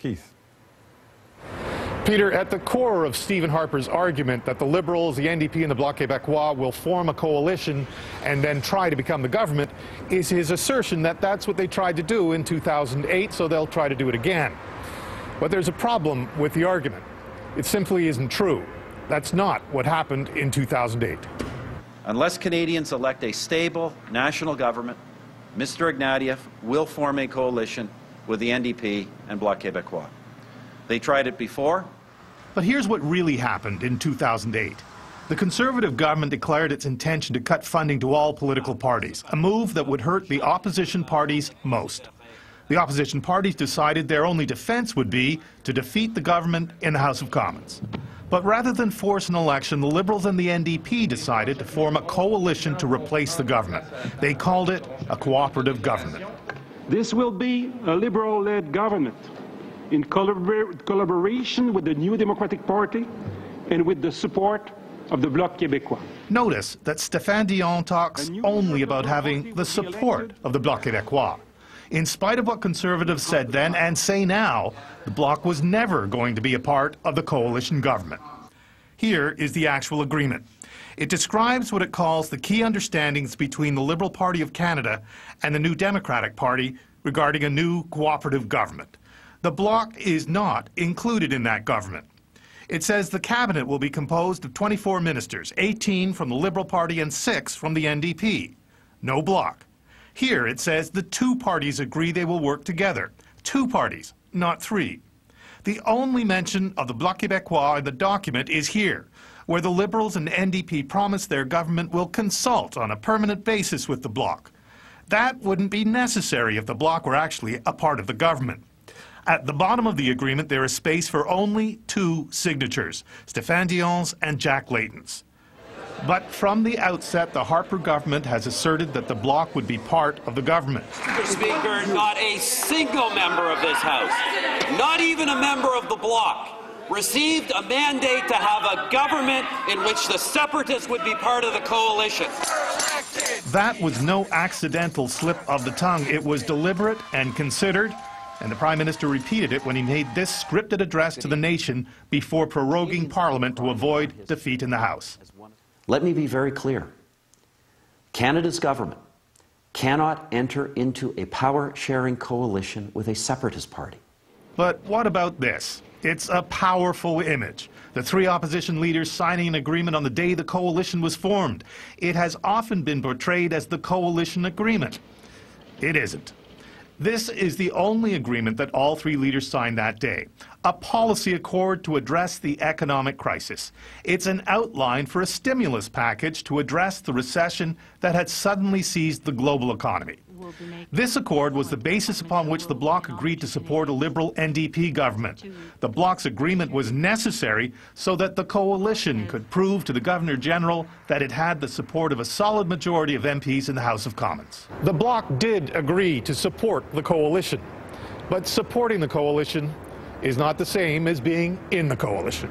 Keith. Peter, at the core of Stephen Harper's argument that the Liberals, the NDP and the Bloc Québécois will form a coalition and then try to become the government is his assertion that that's what they tried to do in 2008, so they'll try to do it again. But there's a problem with the argument. It simply isn't true. That's not what happened in 2008. Unless Canadians elect a stable national government, Mr. Ignatieff will form a coalition with the NDP and Bloc Québécois. They tried it before. But here's what really happened in 2008. The Conservative government declared its intention to cut funding to all political parties, a move that would hurt the opposition parties most. The opposition parties decided their only defense would be to defeat the government in the House of Commons. But rather than force an election, the Liberals and the NDP decided to form a coalition to replace the government. They called it a cooperative government. This will be a Liberal-led government in collaboration with the New Democratic Party and with the support of the Bloc Québécois. Notice that Stéphane Dion talks only about having the support of the Bloc Québécois. In spite of what Conservatives said then and say now, the Bloc was never going to be a part of the coalition government. Here is the actual agreement. It describes what it calls the key understandings between the Liberal Party of Canada and the New Democratic Party regarding a new cooperative government. The Bloc is not included in that government. It says the cabinet will be composed of 24 ministers, 18 from the Liberal Party and 6 from the NDP. No Bloc. Here it says the two parties agree they will work together. Two parties, not three. The only mention of the Bloc Québécois in the document is here, where the Liberals and NDP promise their government will consult on a permanent basis with the Bloc. That wouldn't be necessary if the Bloc were actually a part of the government. At the bottom of the agreement, there is space for only two signatures, Stéphane Dion's and Jack Layton's. But from the outset, the Harper government has asserted that the Bloc would be part of the government. Mr. Speaker, not a single member of this House, not even a member of the Bloc, received a mandate to have a government in which the separatists would be part of the coalition. That was no accidental slip of the tongue. It was deliberate and considered. And the Prime Minister repeated it when he made this scripted address to the nation before proroguing Parliament to avoid defeat in the House. Let me be very clear. Canada's government cannot enter into a power-sharing coalition with a separatist party. But what about this? It's a powerful image. The three opposition leaders signing an agreement on the day the coalition was formed. It has often been portrayed as the coalition agreement. It isn't. This is the only agreement that all three leaders signed that day, a policy accord to address the economic crisis. It's an outline for a stimulus package to address the recession that had suddenly seized the global economy. This accord was the basis upon which the Bloc agreed to support a Liberal NDP government. The Bloc's agreement was necessary so that the coalition could prove to the Governor-General that it had the support of a solid majority of MPs in the House of Commons. The Bloc did agree to support the coalition, but supporting the coalition is not the same as being in the coalition.